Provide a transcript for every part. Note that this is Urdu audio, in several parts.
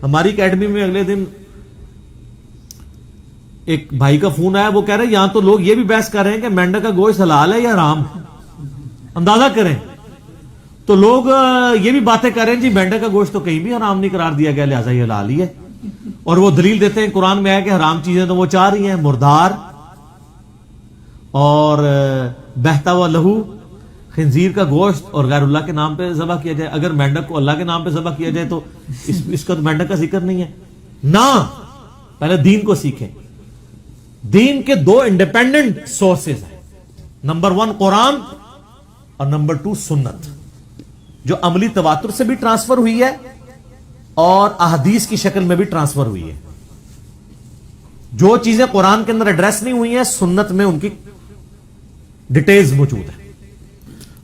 ہماری اکیڈمی میں اگلے دن ایک بھائی کا فون آیا, وہ کہہ رہے ہیں یہاں تو لوگ یہ بھی بحث کر رہے ہیں کہ مینڈک کا گوشت حلال ہے یا حرام. اندازہ کریں, تو لوگ یہ بھی باتیں کر رہے ہیں جی مینڈک کا گوشت تو کہیں بھی حرام نہیں قرار دیا گیا, لہذا یہ حلال ہی ہے. اور وہ دلیل دیتے ہیں قرآن میں ہے کہ حرام چیزیں تو وہ چار ہی ہیں, مردار اور بہتا ہوا لہو, خنزیر کا گوشت اور غیر اللہ کے نام پہ ذبح کیا جائے. اگر مینڈک کو اللہ کے نام پہ ذبح کیا جائے تو اس کا تو مینڈک کا ذکر نہیں ہے نا. پہلے دین کو سیکھیں. دین کے دو انڈیپینڈنٹ سورسز ہیں, نمبر 1 قرآن اور نمبر 2 سنت, جو عملی تواتر سے بھی ٹرانسفر ہوئی ہے اور احادیث کی شکل میں بھی ٹرانسفر ہوئی ہے. جو چیزیں قرآن کے اندر ایڈریس نہیں ہوئی ہیں, سنت میں ان کی ڈیٹیلز موجود ہیں.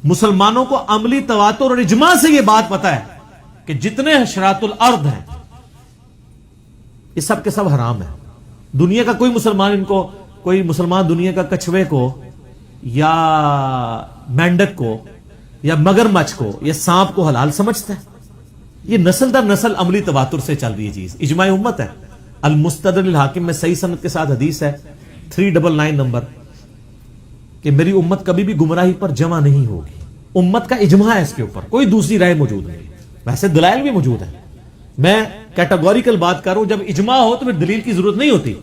مسلمانوں کو عملی تواتر اور اجماع سے یہ بات پتا ہے کہ جتنے حشرات الارض ہیں یہ سب کے سب حرام ہیں. دنیا کا کوئی مسلمان دنیا کا کچھوے کو یا مینڈک کو یا مگرمچھ کو یا سانپ کو حلال سمجھتا ہے. یہ نسل در نسل عملی تواتر سے چل رہی ہے چیز, اجماع امت ہے. المستدرک الحاکم میں صحیح سند کے ساتھ حدیث ہے 399 نمبر, کہ میری امت کبھی بھی گمراہی پر جمع نہیں ہوگی. امت کا اجماع ہے اس کے اوپر, کوئی دوسری رائے موجود نہیں. ویسے دلائل بھی موجود ہیں, میں کیٹیگوریکل بات کر رہا ہوں. جب اجماع ہو تو پھر دلیل کی ضرورت نہیں ہوتی.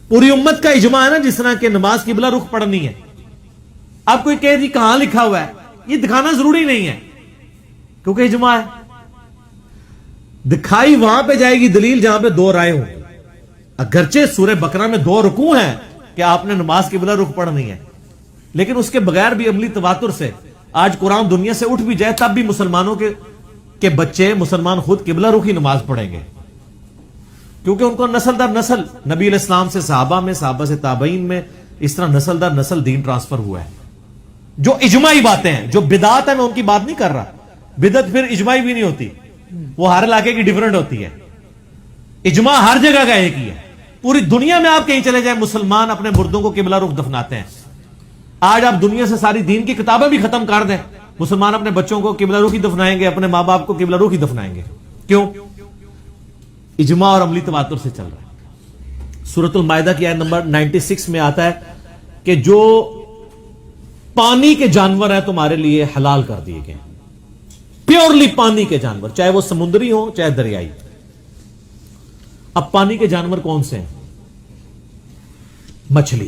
پوری امت کا اجماع ہے نا, جس طرح کہ نماز قبلہ رخ پڑھنی ہے. اب کوئی کہے جی کہاں لکھا ہوا ہے, یہ دکھانا ضروری نہیں ہے کیونکہ اجماع ہے. دکھائی وہاں پہ جائے گی دلیل جہاں پہ 2 رائے ہوں. اگرچہ سورہ بقرہ میں 2 رکوع ہیں کہ آپ نے نماز قبلہ رخ پڑھنی ہے, لیکن اس کے بغیر بھی عملی تواتر سے آج قرآن دنیا سے اٹھ بھی جائے تب بھی مسلمانوں کے بچے مسلمان خود قبلہ رخی نماز پڑھیں گے, کیونکہ ان کو نسل در نسل نبی علیہ السلام سے صحابہ میں, صحابہ سے تابعین میں, اس طرح نسل در نسل دین ٹرانسفر ہوا ہے. جو اجماعی باتیں ہیں, جو بدعات ہیں, میں ان کی بات نہیں کر رہا. بدعت پھر اجماعی بھی نہیں ہوتی, وہ ہر علاقے کی ڈیفرنٹ ہوتی ہے. اجماع ہر جگہ کا ایک ہی ہے. پوری دنیا میں آپ کہیں چلے جائیں, مسلمان اپنے مردوں کو قبلہ رخ دفناتے ہیں. آج آپ دنیا سے ساری دین کی کتابیں بھی ختم کر دیں, مسلمان اپنے بچوں کو قبلہ رخ ہی دفنائیں گے, اپنے ماں باپ کو قبلہ رخ ہی دفنائیں گے. کیوں؟ اجماع اور عملی تواتر سے چل رہا ہے. سورۃ المائدہ کی آیت نمبر 96 میں آتا ہے کہ جو پانی کے جانور ہیں تمہارے لیے حلال کر دیے گئے. پیورلی پانی کے جانور, چاہے وہ سمندری ہوں چاہے دریائی. اب پانی کے جانور کون سے ہیں؟ مچھلی,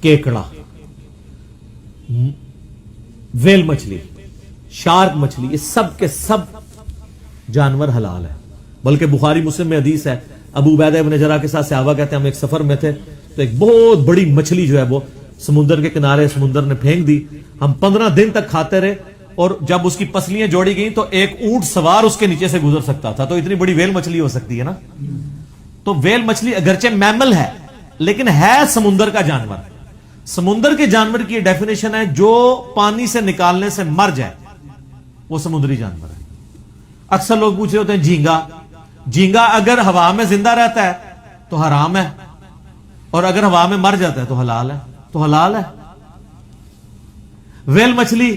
کیکڑا, ویل مچھلی, شارک مچھلی, یہ سب کے سب جانور حلال ہیں. بلکہ بخاری مسلم میں حدیث ہے, ابو عبیدہ ابن جراح کے ساتھ صحابہ کہتے ہیں ہم ایک سفر میں تھے تو ایک بہت بڑی مچھلی جو ہے وہ سمندر کے کنارے سمندر نے پھینک دی. ہم 15 دن تک کھاتے رہے, اور جب اس کی پسلیاں جوڑی گئیں تو ایک اونٹ سوار اس کے نیچے سے گزر سکتا تھا. تو اتنی بڑی ویل مچھلی ہو سکتی ہے نا. تو ویل مچھلی اگرچہ میمل ہے لیکن ہے سمندر کا جانور. سمندر کے جانور کی ڈیفینیشن ہے جو پانی سے نکالنے سے مر جائے وہ سمندری جانور ہے. اکثر لوگ پوچھ رہے ہوتے ہیں جھینگا, جھینگا اگر ہوا میں زندہ رہتا ہے تو حرام ہے, اور اگر ہوا میں مر جاتا ہے تو حلال ہے. تو حلال ہے. ویل مچھلی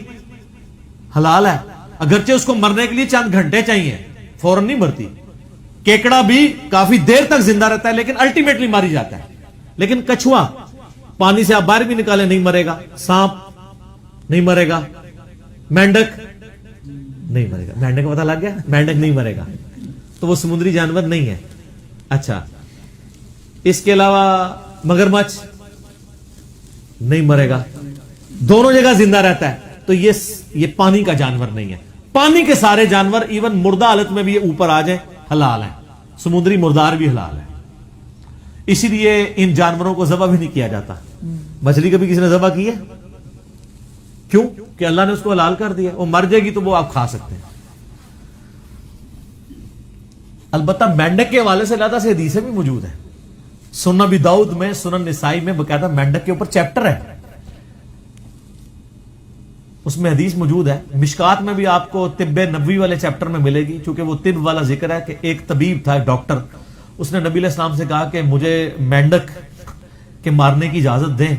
حلال ہے, اگرچہ اس کو مرنے کے لیے چند گھنٹے چاہیے, فوراً نہیں مرتی. کیکڑا بھی کافی دیر تک زندہ رہتا ہے لیکن الٹیمیٹلی ماری جاتا ہے. لیکن کچھوا پانی سے آپ باہر بھی نکالے نہیں مرے گا, سانپ نہیں مرے گا, مینڈک نہیں مرے گا. مینڈک کا پتہ لگ گیا, مینڈک نہیں مرے گا, تو وہ سمندری جانور نہیں ہے. اچھا, اس کے علاوہ مگرمچھ نہیں مرے گا, دونوں جگہ زندہ رہتا ہے, تو یہ پانی کا جانور نہیں ہے. پانی کے سارے جانور ایون مردہ حالت میں بھی اوپر آ جائیں حلال ہیں. سمندری مردار بھی حلال ہے. اسی لیے ان جانوروں کو ذبح بھی نہیں کیا جاتا. مچھلی کبھی کسی نے ذبح کی ہے؟ کیوں؟ کہ اللہ نے اس کو حلال کر دیا. وہ مر جائے گی تو وہ آپ کھا سکتے ہیں. البتہ مینڈک کے حوالے سے اللہ سے حدیثیں بھی موجود ہیں. سنن ابی داؤد میں, سنن نسائی میں باقاعدہ مینڈک کے اوپر چیپٹر ہے, اس میں حدیث موجود ہے. مشکات میں بھی آپ کو طب نبوی والے چیپٹر میں ملے گی, چونکہ وہ طب والا ذکر ہے کہ ایک طبیب تھا, ایک ڈاکٹر, اس نے نبی علیہ السلام سے کہا کہ مجھے مینڈک کے مارنے کی اجازت دیں.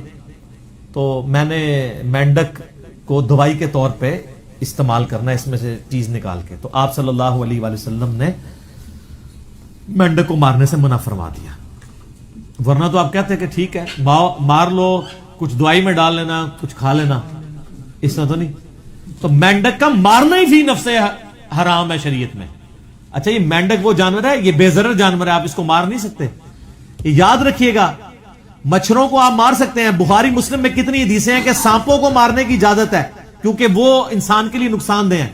تو میں نے مینڈک کو دوائی کے طور پہ استعمال کرنا ہے اس میں سے چیز نکال کے. تو آپ صلی اللہ علیہ وآلہ وسلم نے مینڈک کو مارنے سے منع فرما دیا. ورنہ تو آپ کہتے ہیں کہ ٹھیک ہے مار لو, کچھ دوائی میں ڈال لینا, کچھ کھا لینا, اس طرح تو نہیں. تو مینڈک کا مارنا ہی فی نفس حرام ہے شریعت میں. اچھا یہ مینڈک وہ جانور ہے, یہ بے ضرر جانور ہے, آپ اس کو مار نہیں سکتے. یاد رکھیے گا مچھروں کو آپ مار سکتے ہیں. بخاری مسلم میں کتنی حدیثیں ہیں کہ سانپوں کو مارنے کی اجازت ہے کیونکہ وہ انسان کے لیے نقصان دہ ہیں.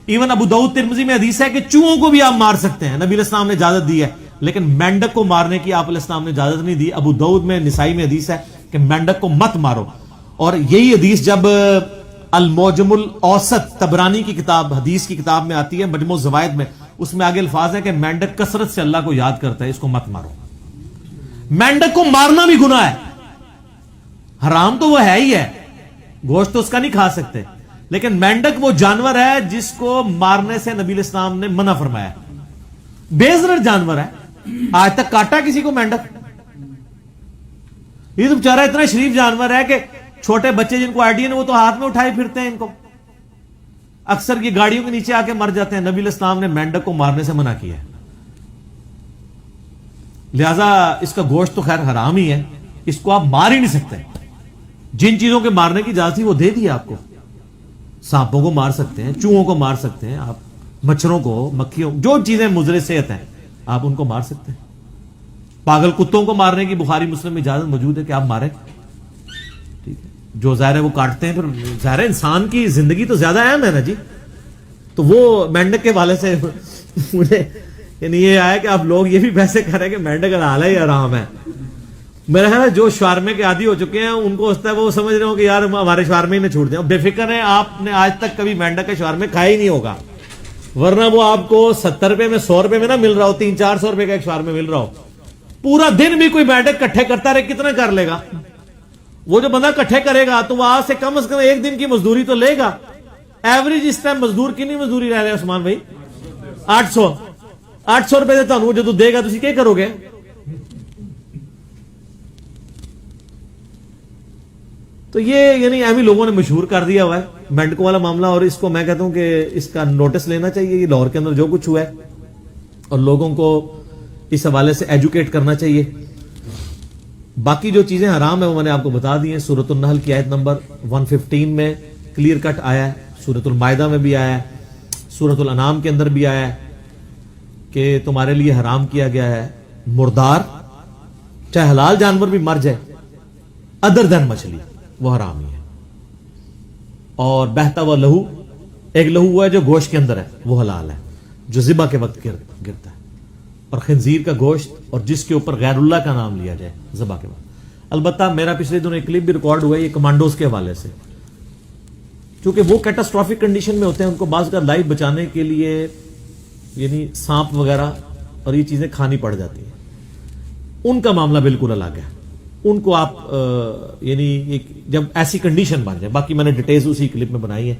ایون ابو داؤد ترمذی میں حدیث ہے کہ چوہوں کو بھی آپ مار سکتے ہیں, نبی علیہ السلام نے اجازت دی ہے. لیکن مینڈک کو مارنے کی آپ علیہ السلام نے اجازت نہیں دی. ابو داؤد میں, نسائی میں حدیث ہے کہ مینڈک کو مت مارو. اور یہی حدیث جب المعجم الاوسط طبرانی کی کتاب, حدیث کی کتاب میں آتی ہے, مجموع الزوائد میں, اس میں آگے الفاظ ہے کہ مینڈک کثرت سے اللہ کو یاد کرتا ہے, اس کو مت مارو. مینڈک کو مارنا بھی گناہ ہے, حرام تو وہ ہے ہی ہے, گوشت تو اس کا نہیں کھا سکتے. لیکن مینڈک وہ جانور ہے جس کو مارنے سے نبی علیہ السلام نے منع فرمایا. بے ضرر جانور ہے. آج تک کاٹا کسی کو مینڈک؟ یہ تو بیچارہ اتنا شریف جانور ہے کہ چھوٹے بچے جن کو آئیڈیا وہ تو ہاتھ میں اٹھائے پھرتے ہیں ان کو, اکثر یہ گاڑیوں کے نیچے آ کے مر جاتے ہیں. نبی علیہ السلام نے مینڈک کو مارنے سے منع کیا ہے. لہذا اس کا گوشت تو خیر حرام ہی ہے, اس کو آپ مار ہی نہیں سکتے. جن چیزوں کے مارنے کی اجازت تھی وہ دے دی آپ کو. سانپوں کو مار سکتے ہیں, چوہوں کو مار سکتے ہیں آپ, مچھروں کو, مکھیوں, جو چیزیں مضر صحت ہیں آپ ان کو مار سکتے ہیں. پاگل کتوں کو مارنے کی بخاری مسلم میں اجازت موجود ہے کہ آپ ماریں. ٹھیک ہے, جو ظاہر ہے وہ کاٹتے ہیں, پھر ظاہر ہے انسان کی زندگی تو زیادہ اہم ہے نا جی. تو وہ مینڈک کے والے سے مجھے یعنی یہ آیا کہ آپ لوگ یہ بھی بحثیں کر رہے ہیں کہ مینڈک حلال ہے یا حرام ہے. میرا خیال ہے جو شوارمے کے عادی ہو چکے ہیں ان کو ہوتا ہے وہ سمجھ رہے ہوں کہ یار ہمارے شوارمے ہی نے چھوڑ دیا. بے فکر ہے, آپ نے آج تک کبھی مینڈک کا شوارمے کھایا ہی نہیں ہوگا, ورنہ وہ آپ کو 70 روپے میں 100 روپے میں نہ مل رہا ہو, 300-400 روپے کا ایک شوارمے مل رہا ہو. پورا دن بھی کوئی مینڈک کٹھے کرتا رہے کتنا کر لے گا؟ وہ جو بندہ کٹھے کرے گا تو وہ آج سے کم از کم ایک دن کی مزدوری تو لے گا. ایوریج اس ٹائم مزدور کی نہیں مزدوری رہ رہے عثمان بھائی؟ 800 روپے دیتا ہوں, جو دے گا تسی کیا کرو گے؟ تو یہ یعنی اہمی لوگوں نے مشہور کر دیا ہوا ہے مینڈک والا معاملہ. اور اس کو میں کہتا ہوں کہ اس کا نوٹس لینا چاہیے. یہ لاہور کے اندر جو کچھ ہوا ہے اور لوگوں کو اس حوالے سے ایجوکیٹ کرنا چاہیے. باقی جو چیزیں حرام ہیں وہ میں نے آپ کو بتا دی ہیں. سورۃ النحل کی آیت نمبر 115 میں کلیئر کٹ آیا ہے, سورۃ المائدہ میں بھی آیا ہے, سورۃ الانعام کے اندر بھی آیا ہے کہ تمہارے لیے حرام کیا گیا ہے مردار, چاہے حلال جانور بھی مر جائے ادر دین مچھلی, وہ حرام ہی ہے. اور بہتا ہوا لہو, ایک لہو ہوا ہے جو گوشت کے اندر ہے وہ حلال ہے, جو ذبح کے وقت گرتا ہے. اور خنزیر کا گوشت اور جس کے اوپر غیر اللہ کا نام لیا جائے ذبح کے وقت. البتہ میرا پچھلے دنوں ایک کلپ بھی ریکارڈ ہوا ہے یہ کمانڈوز کے حوالے سے, کیونکہ وہ کیٹاسٹرافک کنڈیشن میں ہوتے ہیں, ان کو بعض کا لائف بچانے کے لیے یعنی سانپ وغیرہ اور یہ چیزیں کھانی پڑ جاتی ہیں. ان کا معاملہ بالکل الگ ہے. ان کو آپ یعنی جب ایسی کنڈیشن بن جائے, باقی میں نے ڈیٹیلز اسی کلپ میں بنائی ہے,